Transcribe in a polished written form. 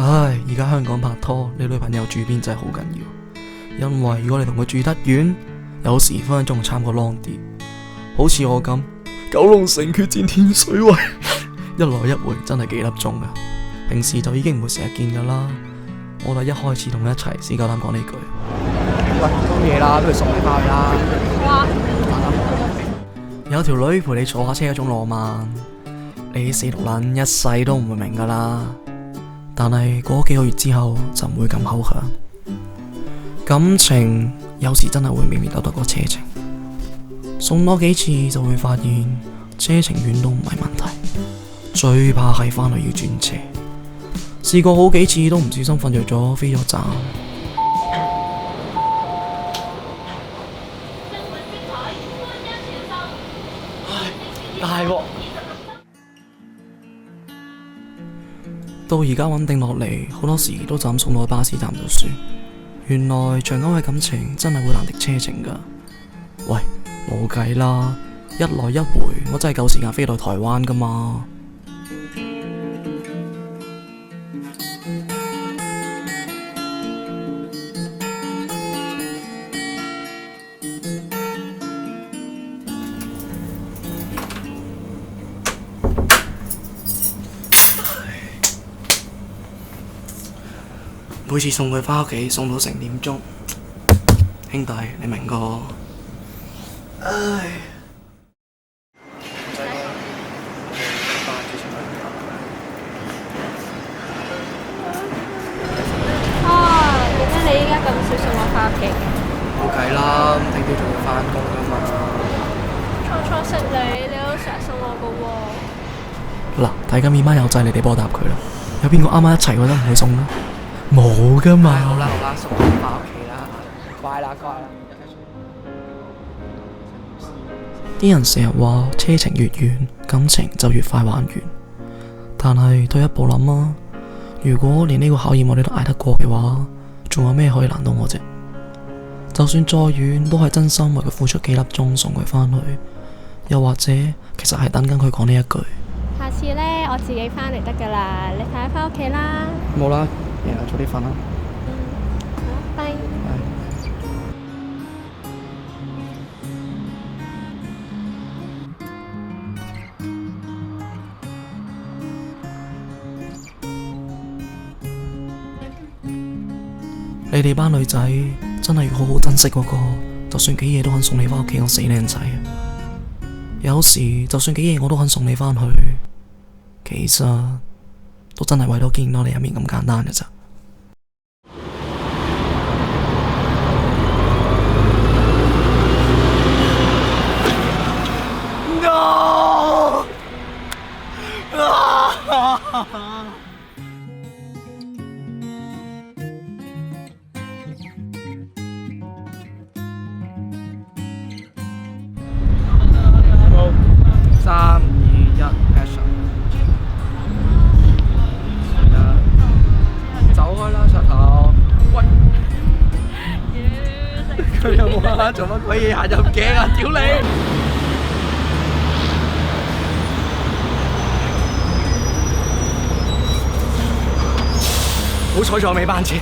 唉，而家香港拍拖，你女朋友住邊真係好緊要，因為如果你同佢住得遠，有時分分鐘差過 long 啲。好似我咁，九龍城決戰天水圍，一來一回真係幾粒鐘噶。平時就已經唔會成日見噶啦。我哋一開始同佢一齊先夠膽講呢句。喂，咁夜啦，不如送你翻去啦。哇！有條女陪你坐下車嗰種浪漫，你死毒撚一世都唔會明噶啦。但係過咗幾個月之後就唔會咁口響。感情有時真係會勉勉鬥鬥過車程，送多幾次就會發現車程遠都唔係問題，最怕係返去要轉車。試過好幾次都唔小心瞓着咗，飛咗站。大鑊！到而家穩定落嚟，好多時都就咁送到去巴士站就算。原來長久嘅感情真係會難敵車程噶。喂，冇計啦，一來一回，我真係夠時間飛到台灣噶嘛。每次送佢返屋企，送到成點鐘，兄弟你明個？唉。點解你依家咁少送我返屋企嘅？冇計啦，聽朝仲要返工噶嘛。初識你都成日送我噶喎。嗱，睇緊面媽有掣，你哋幫我答佢啦。有邊個啱啱一齊嗰陣唔會送咧？冇噶嘛。好啦，送你翻屋企啦。乖啦。啲人成日話車程越遠，感情就越快玩完。但係退一步諗啊，如果連呢個考驗我哋都捱得過嘅話，仲有咩可以難到我啫？就算再遠，都係真心為佢付出幾粒鐘送佢返去，又或者其實係等緊佢講呢一句。下次呢，我自己返嚟得噶啦，你快啲返屋企啦。冇啦，夜啦，早啲瞓啦。好，拜。你哋班女仔真係要好好珍惜嗰個，就算幾夜都肯送你返屋企個死靚仔。有時就算幾夜我都肯送你返去，其實都真係為咗見到你一面咁簡單嘅咋。No！ 3、2、1 ，action！ 走開啦，柒頭！喂，佢有冇啊？做乜鬼嘢行入鏡啊？屌你！好彩仲有尾班車。